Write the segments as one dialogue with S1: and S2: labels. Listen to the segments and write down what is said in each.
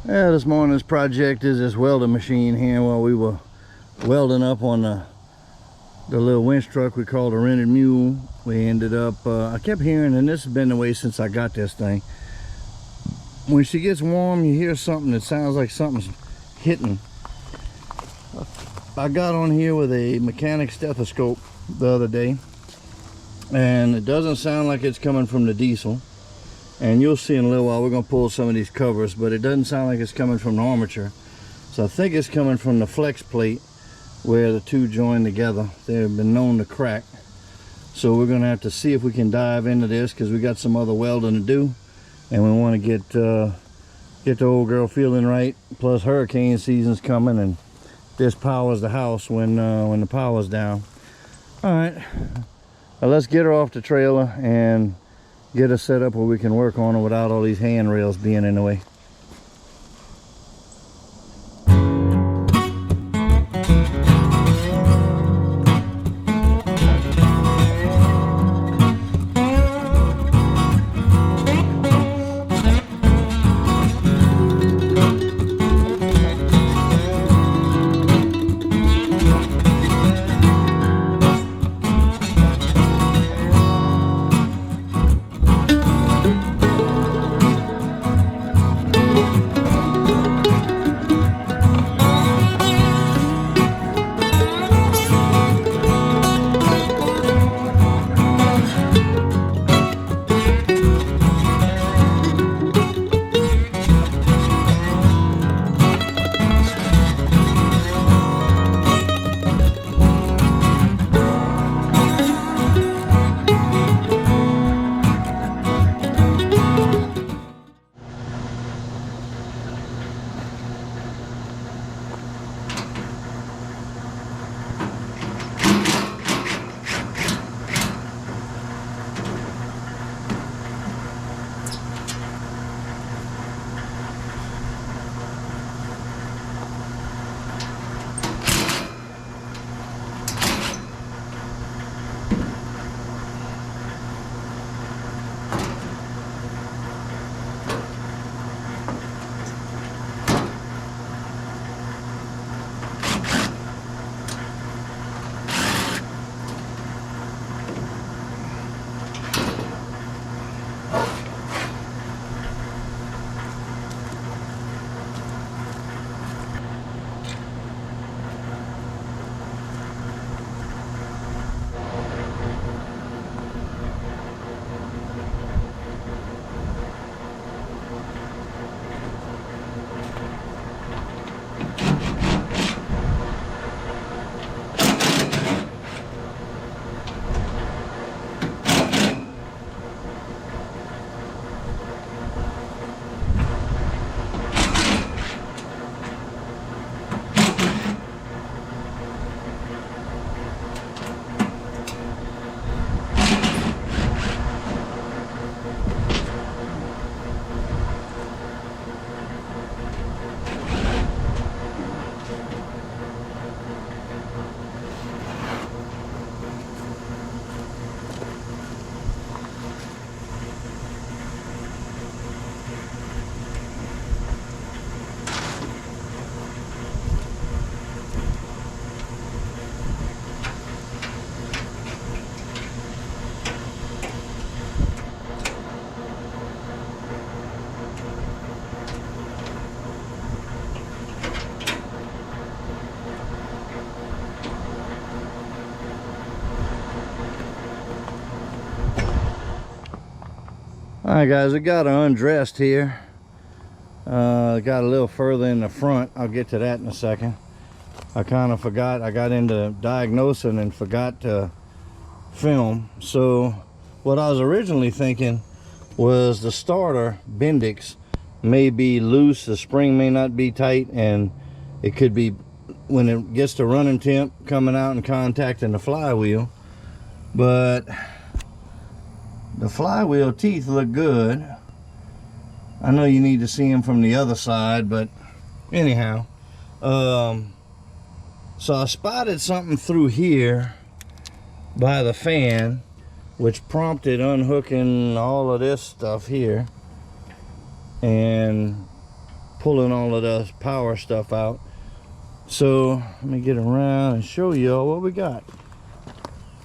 S1: Yeah, this morning's project is this welding machine here. While we were welding up on the little winch truck we called a rented mule, we ended up, I kept hearing, and this has been the way since I got this thing, when she gets warm you hear something that sounds like something's hitting. I got on here with a mechanic stethoscope the other day, and it doesn't sound like it's coming from the diesel. And you'll see in a little while, we're going to pull some of these covers, but it doesn't sound like it's coming from the armature. So I think it's coming from the flex plate where the two join together. They've been known to crack. So we're going to have to see if we can dive into this, because we got some other welding to do. And we want to get the old girl feeling right. Plus hurricane season's coming, and this powers the house when the power's down. All right, well, let's get her off the trailer and get us set up where we can work on it without all these handrails being in the way. Alright guys, we got her undressed here. Got a little further in the front. I'll get to that in a second. I kind of forgot. I got into diagnosing and forgot to film. So what I was originally thinking was the starter Bendix may be loose, the spring may not be tight, and it could be when it gets to running temp coming out and contacting the flywheel. But the flywheel teeth look good. I know you need to see them from the other side, but anyhow, so I spotted something through here by the fan, which prompted unhooking all of this stuff here, and pulling all of the power stuff out. So let me get around and show y'all what we got.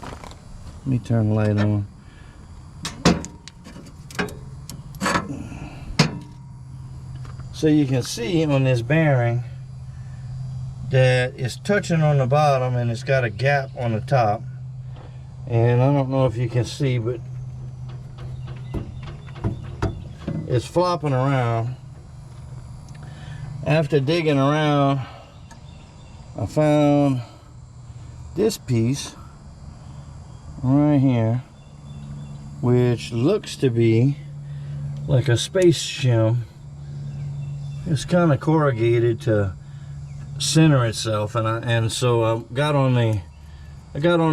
S1: Let me turn the light on. So you can see on this bearing that it's touching on the bottom and it's got a gap on the top. And I don't know if you can see, but it's flopping around. After digging around, I found this piece right here, which looks to be like a space shim. It's kind of corrugated to center itself, and so I got on the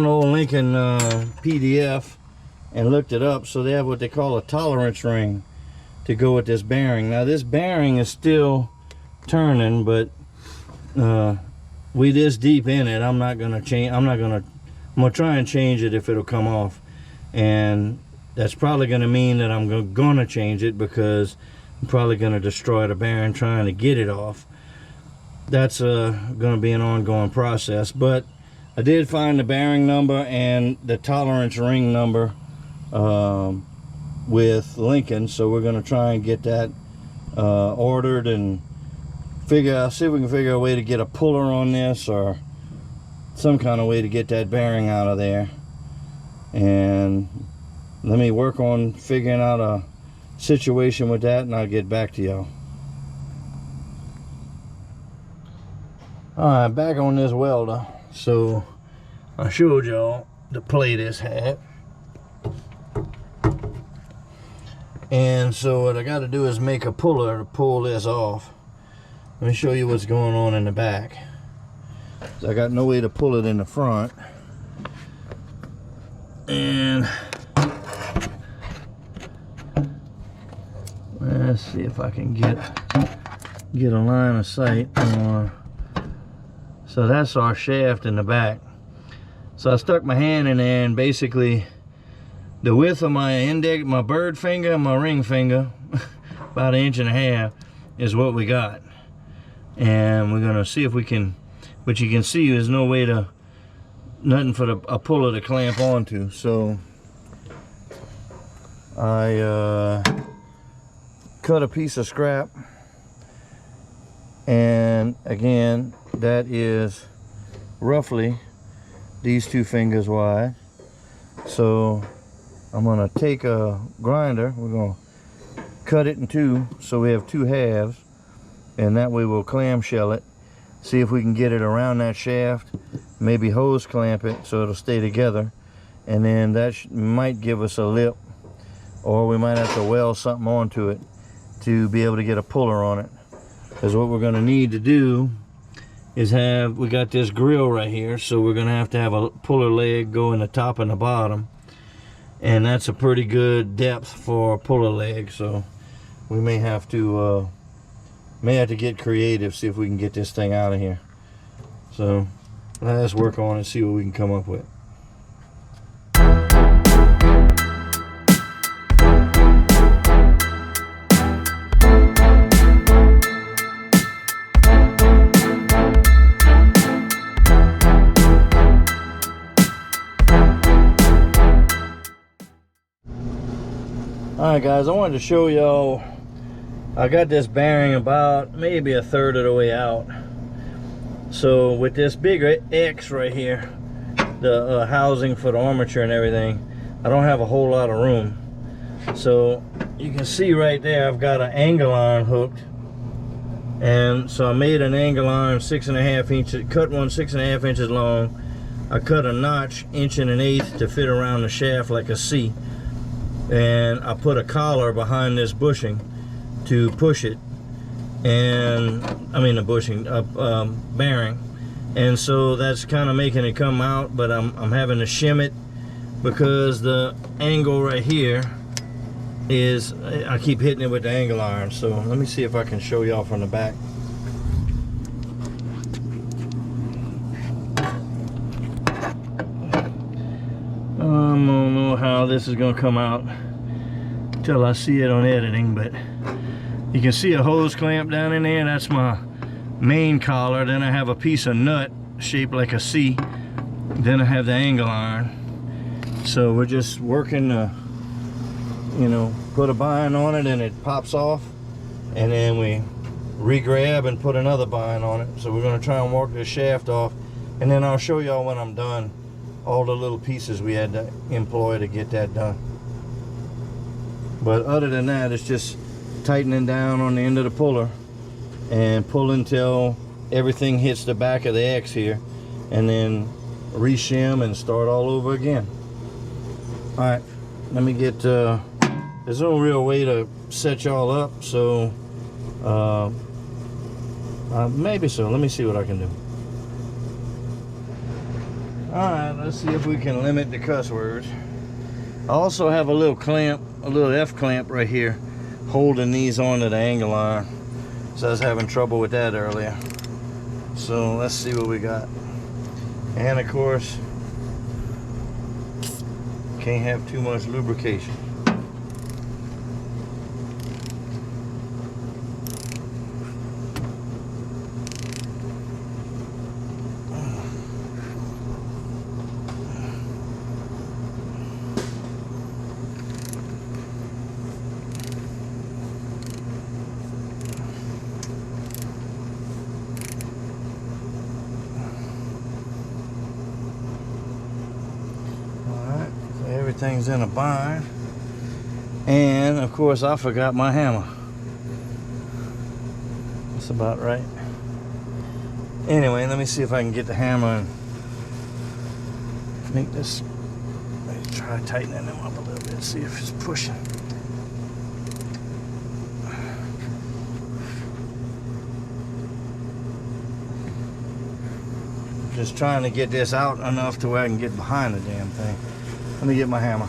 S1: old Lincoln PDF and looked it up. So they have what they call a tolerance ring to go with this bearing. Now this bearing is still turning, but we this deep in it, I'm gonna try and change it if it'll come off, and that's probably gonna mean that I'm gonna change it, because I'm probably gonna destroy the bearing trying to get it off. That's gonna be an ongoing process. But I did find the bearing number and the tolerance ring number with Lincoln, so we're gonna try and get that ordered and see if we can figure a way to get a puller on this, or some kind of way to get that bearing out of there. And let me work on figuring out a situation with that, and I'll get back to y'all. Alright, back on this welder. So I showed y'all the plate this had, and so what I got to do is make a puller to pull this off. Let me show you what's going on in the back. So I got no way to pull it in the front, and let's see if I can get a line of sight on. So that's our shaft in the back. So I stuck my hand in there, and basically the width of my bird finger and my ring finger, about 1.5 inches, is what we got. And we're gonna see if we can, but you can see there's no way to, nothing for a puller to clamp onto. So I cut a piece of scrap, and again, that is roughly these 2 fingers wide. So I'm gonna take a grinder, we're gonna cut it in 2 so we have 2 halves, and that way we'll clamshell it, see if we can get it around that shaft, maybe hose clamp it so it'll stay together, and then that might give us a lip, or we might have to weld something onto it to be able to get a puller on it. Because what we're going to need to do is we got this grill right here, so we're going to have a puller leg go in the top and the bottom, and that's a pretty good depth for a puller leg. So we may have to get creative, see if we can get this thing out of here. So let's work on it and see what we can come up with. Alright guys, I wanted to show y'all, I got this bearing about maybe 1/3 of the way out. So with this big X right here, the housing for the armature and everything, I don't have a whole lot of room. So you can see right there, I've got an angle iron hooked, and so I made an angle iron 6.5 inches, cut one 6.5 inches long. I cut a notch 1.1 inches to fit around the shaft like a C, and I put a collar behind this bushing to push it, and I mean the bushing bearing, and so that's kind of making it come out, but I'm having to shim it because the angle right here is, I keep hitting it with the angle iron. So let me see if I can show y'all from the back. I don't know how this is gonna come out till I see it on editing, but You can see a hose clamp down in there. That's my main collar. Then I have a piece of nut shaped like a C. Then I have the angle iron. So we're just working to, you know, put a bind on it and it pops off, and then we re-grab and put another bind on it. So we're going to try and work this shaft off, and then I'll show y'all when I'm done all the little pieces we had to employ to get that done. But other than that, it's just tightening down on the end of the puller and pulling till everything hits the back of the X here, and then re-shim and start all over again. All right, let me get there's no real way to set y'all up, so maybe so. Let me see what I can do. All right, let's see if we can limit the cuss words. I also have a little clamp, a little F clamp right here, holding these onto the angle iron. So I was having trouble with that earlier. So let's see what we got. And of course, can't have too much lubrication. Everything's in a bind, and of course I forgot my hammer. That's about right. Anyway, let me see if I can get the hammer and make this. Let me try tightening them up a little bit, see if it's pushing. Just trying to get this out enough to where I can get behind the damn thing. Let me get my hammer.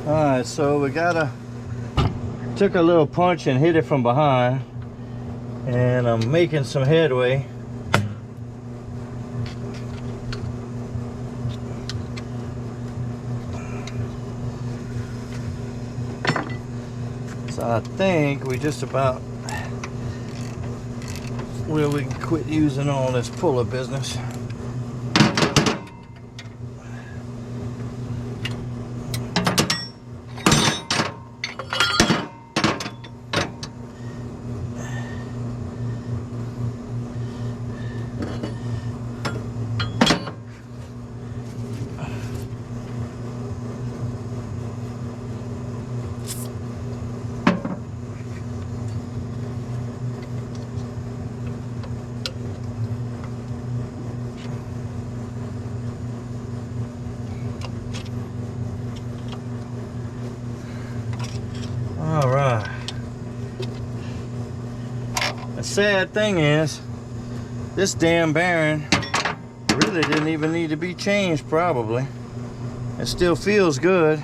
S1: Alright, so we took a little punch and hit it from behind, and I'm making some headway. So I think we just about where we can quit using all this puller business. All right. The sad thing is, this damn bearing really didn't even need to be changed, probably. It still feels good,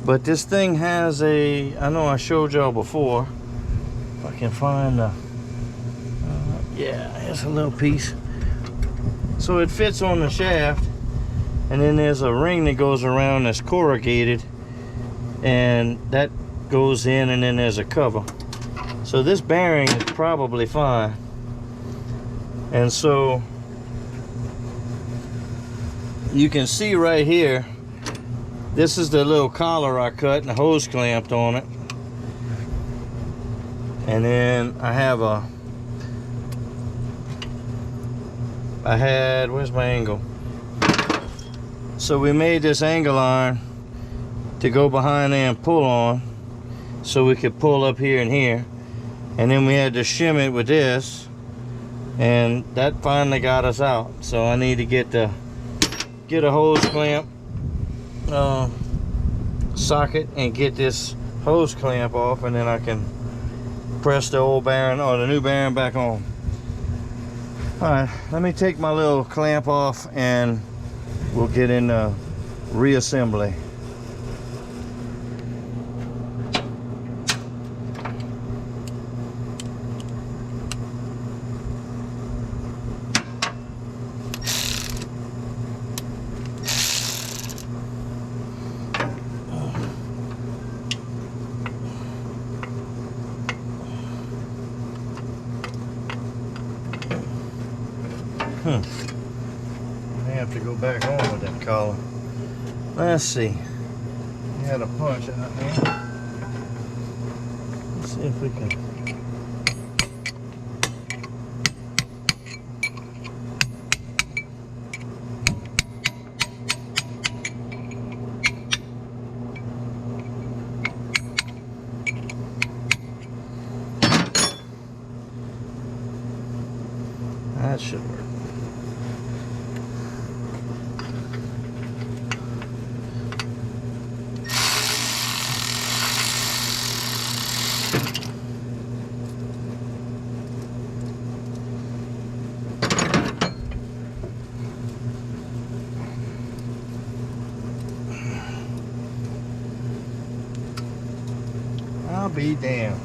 S1: but this thing has a, I know I showed y'all before, if I can find the, yeah, here's a little piece. So it fits on the shaft, and then there's a ring that goes around that's corrugated, and that goes in, and then there's a cover. So this bearing is probably fine. And so you can see right here, this is the little collar I cut and the hose clamped on it. And then I have where's my angle? So we made this angle iron to go behind there and pull on, so we could pull up here and here. and then we had to shim it with this, and that finally got us out. So I need to get a hose clamp socket and get this hose clamp off, and then I can press the old bearing or the new bearing back on. Alright, let me take my little clamp off and we'll get into reassembly. I have to go back on with that collar. Let's see. We had a punch out there. Let's see if we can. That should work. I'll be damned.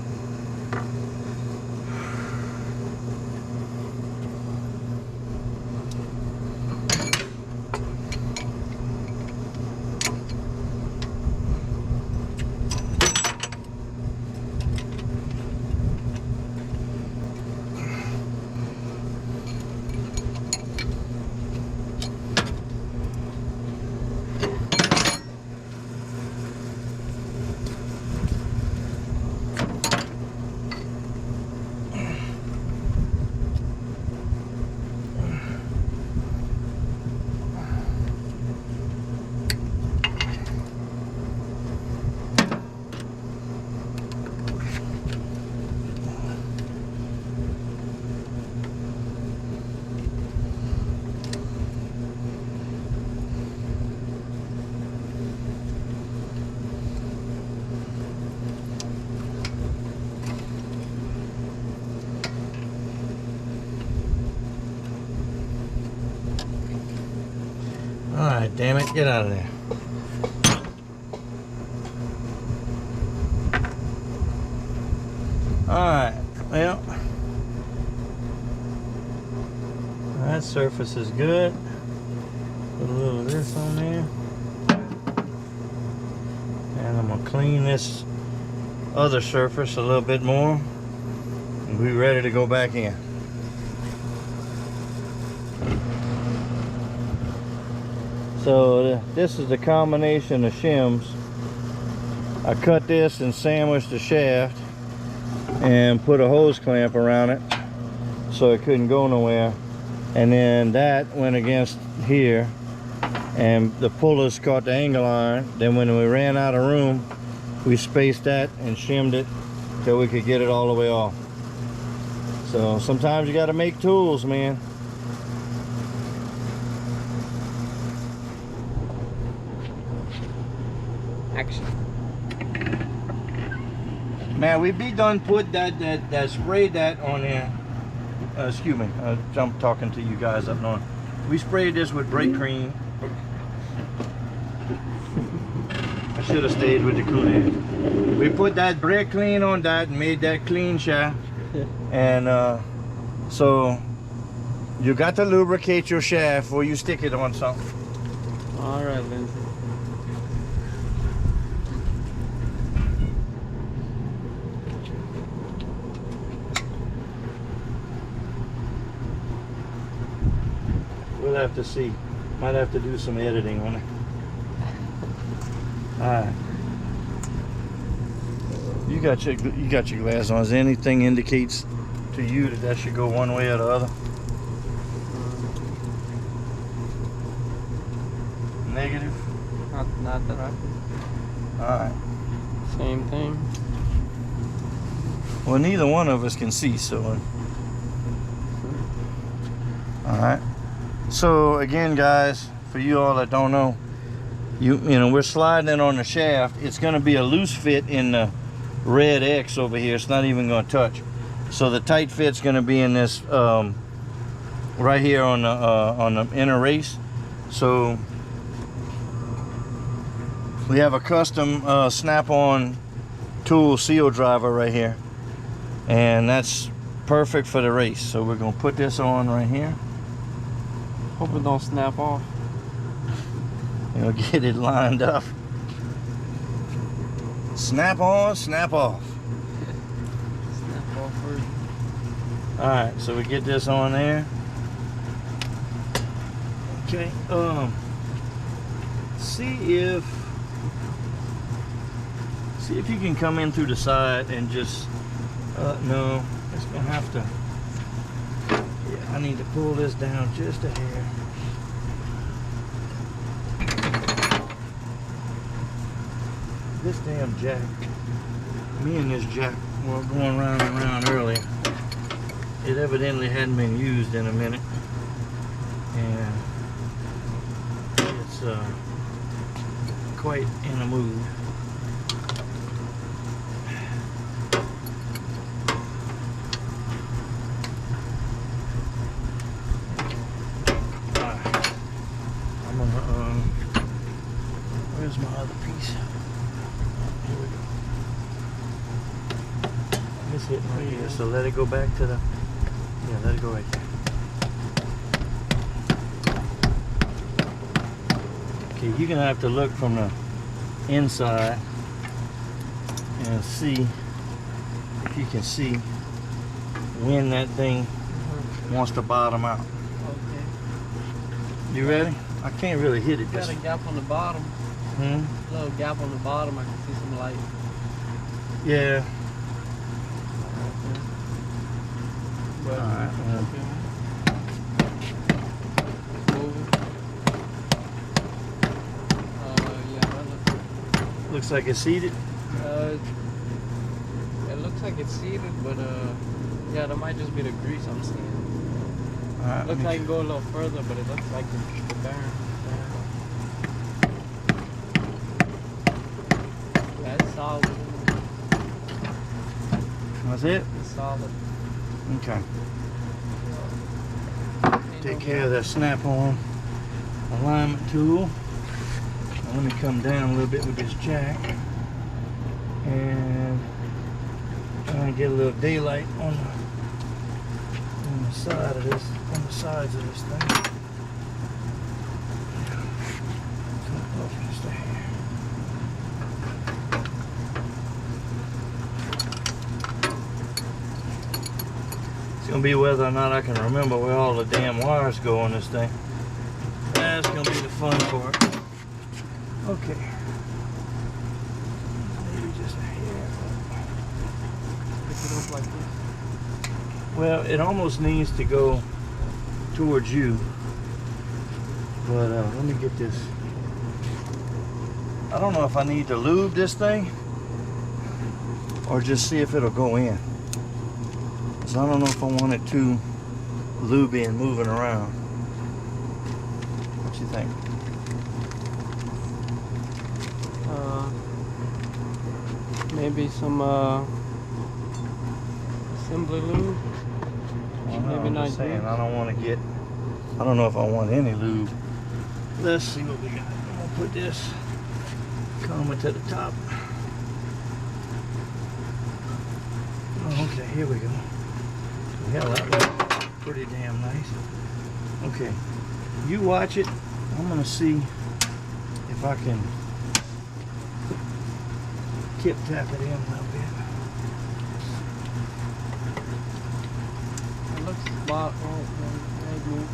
S1: Alright, damn it, get out of there. Alright, well, that surface is good. Put a little of this on there. And I'm going to clean this other surface a little bit more. And be ready to go back in. So this is the combination of shims. I cut this and sandwiched the shaft and put a hose clamp around it so it couldn't go nowhere. And then that went against here and the pullers caught the angle iron. Then when we ran out of room, we spaced that and shimmed it till we could get it all the way off. So sometimes you got to make tools, man.
S2: Action.
S1: Man, we be done put that sprayed that on there. Excuse me, I'm talking to you guys up north. We sprayed this with brake cream. I should have stayed with the Kool-Aid. We put that brake clean on that and made that clean shaft. And so you got to lubricate your shaft before you stick it on something.
S2: All right, Lindsay.
S1: We'll have to see. Might have to do some editing on it. Alright. You got your glass on. Is anything indicates to you that should go one way or the other? Negative?
S2: Not that I.
S1: Alright.
S2: Same thing.
S1: Well, neither one of us can see, so. Alright. So, again, guys, for you all that don't know, you know, we're sliding it on the shaft. It's going to be a loose fit in the red X over here. It's not even going to touch. So the tight fit's going to be in this right here on the inner race. So we have a custom snap-on tool seal driver right here, and that's perfect for the race. So we're going to put this on right here.
S2: Hope it don't snap off.
S1: You'll get it lined up. Snap on, snap off.
S2: Snap off first.
S1: Alright, so we get this on there. Okay, see if you can come in through the side and just no, it's gonna have to. Yeah, I need to pull this down just a hair. This damn jack, me and this jack were going round and round earlier. It evidently hadn't been used in a minute, and it's quite in a mood. I'm gonna where's my other piece? Here we go. It's hitting right here, so let it go back to the, yeah, let it go right there. Okay, you're gonna have to look from the inside and see if you can see when that thing wants to bottom out.
S2: Okay.
S1: You ready? I can't really hit it.
S2: Got a gap on the bottom.
S1: Hmm?
S2: Little gap on the bottom. I can see some light.
S1: Yeah.
S2: But
S1: Alright, well.
S2: Move it. Yeah, that
S1: Looks like it's seated.
S2: it looks like it's seated, but yeah, that might just be the grease I'm seeing.
S1: Alright,
S2: Looks like it can go a little further, but it looks like the bearing. Yeah, it's solid.
S1: That's it?
S2: It's solid.
S1: Okay. Take care of that snap-on alignment tool. Now let me come down a little bit with this jack and try and get a little daylight on the side of this, on the sides of this thing. Come up and stay here. It's gonna be whether or not I can remember where all the damn wires go on this thing. That's gonna be the fun part. Okay. Maybe just a hair.
S2: Pick it up like this.
S1: Well, it almost needs to go towards you. But let me get this. I don't know if I need to lube this thing or just see if it'll go in. So I don't know if I want it too lubey and moving around. What you think?
S2: Maybe some assembly lube. Maybe
S1: I'm
S2: not
S1: just saying,
S2: grease.
S1: I don't want to get. I don't know if I want any lube. Let's see what we got. I'm gonna put this coming to the top. Oh, okay, here we go. Hell, that looks pretty damn nice. Okay, you watch it. I'm gonna see if I can tip tap it in a little bit.
S2: It looks spot on. Move.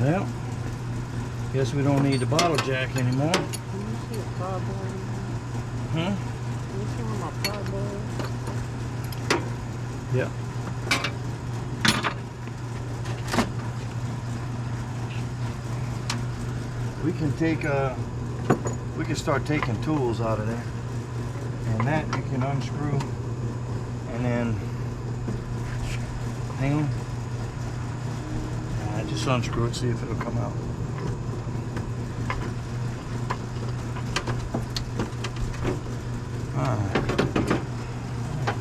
S1: Well, guess we don't need the bottle jack anymore.
S2: Can you see a cardboard?
S1: Hmm?
S2: Can you see where my cardboard is? Yeah.
S1: We can take we can start taking tools out of there, and that you can unscrew and then hang on. Just unscrew it, see if it'll come out.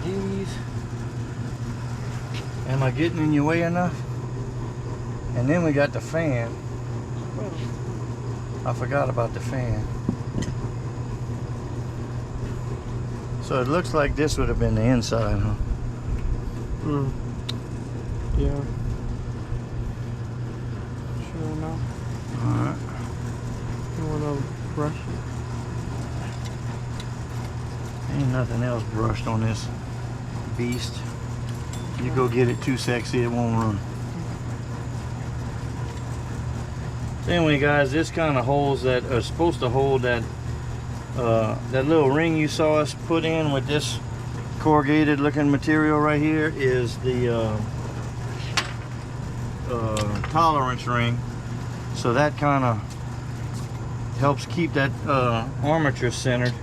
S1: These. Am I getting in your way enough? And then we got the fan. I forgot about the fan. So it looks like this would have been the inside, huh?
S2: Yeah. Sure enough.
S1: Alright.
S2: You wanna brush it?
S1: Ain't nothing else brushed on this beast. You go get it too sexy, it won't run. So anyway, guys, this kind of holds that, are supposed to hold that that little ring you saw us put in with this corrugated looking material right here is the tolerance ring. So that kind of helps keep that armature centered.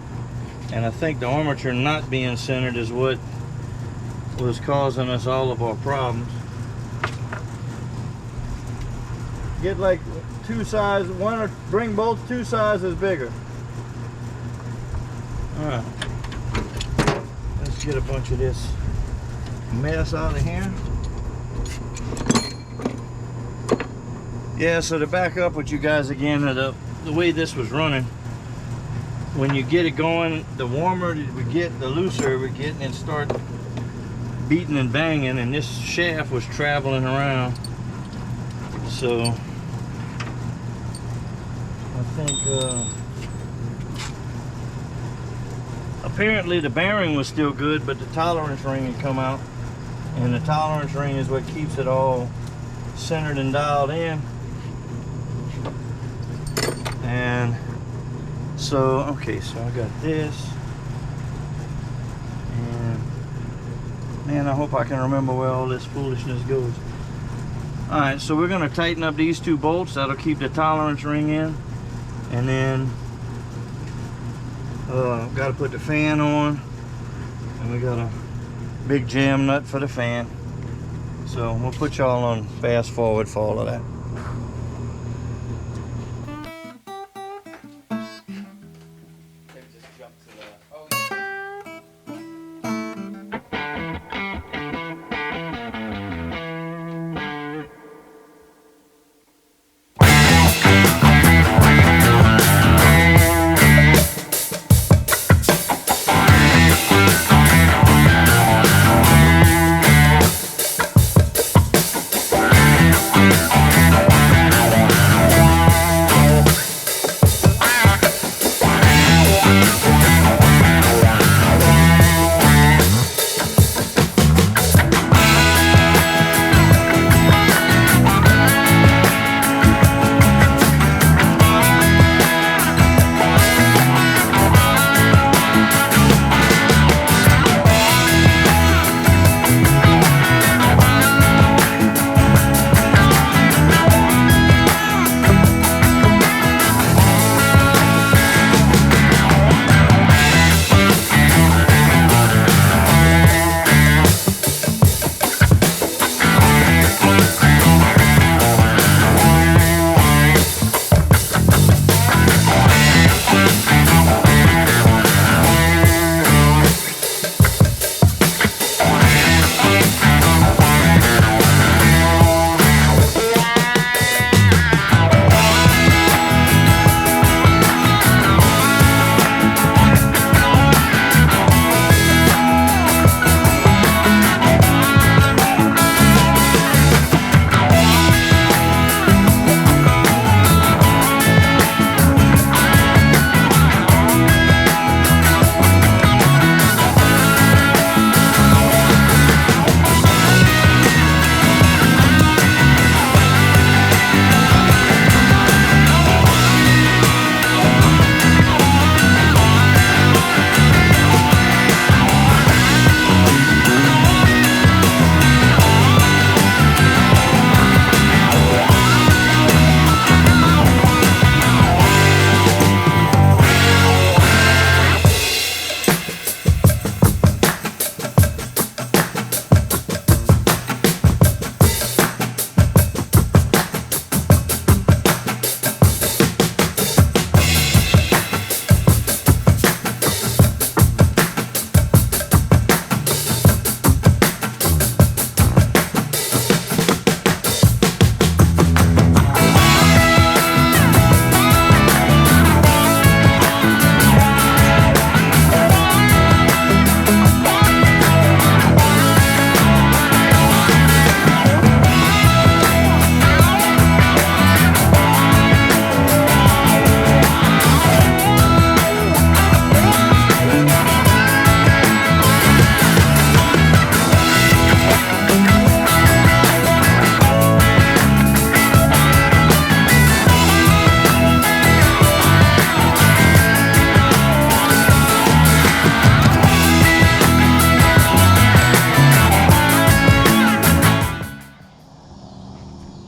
S1: And I think the armature not being centered is what was causing us all of our problems. Get like two sizes, one, or bring both 2 sizes bigger. Alright. Let's get a bunch of this mess out of here. Yeah, so to back up with you guys again, the way this was running, when you get it going, the warmer we get, the looser we get, and start beating and banging, and this shaft was traveling around. So I think apparently the bearing was still good, but the tolerance ring had come out, and the tolerance ring is what keeps it all centered and dialed in. And so, okay, so I got this, and man, I hope I can remember where all this foolishness goes. Alright, so we're going to tighten up these 2 bolts. That'll keep the tolerance ring in. And then got to put the fan on, and we got a big jam nut for the fan. So we'll put y'all on fast forward for all of that.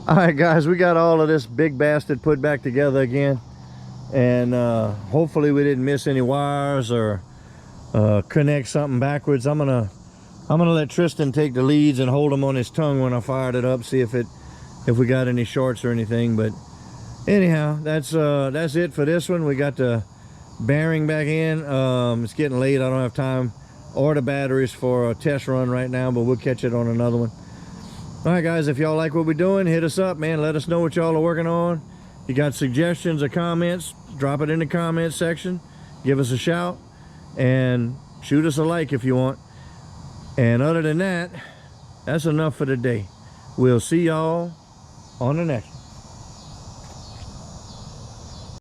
S1: All right, guys, we got all of this big bastard put back together again, and hopefully we didn't miss any wires or connect something backwards. I'm gonna let Tristan take the leads and hold them on his tongue when I fired it up, see if we got any shorts or anything. But anyhow, that's it for this one. We got the bearing back in. It's getting late. I don't have time or the batteries for a test run right now, but we'll catch it on another one. All right, guys, if y'all like what we're doing, hit us up, man. Let us know what y'all are working on. You got suggestions or comments, drop it in the comment section. Give us a shout and shoot us a like if you want. And other than that, that's enough for today. We'll see y'all on the next one.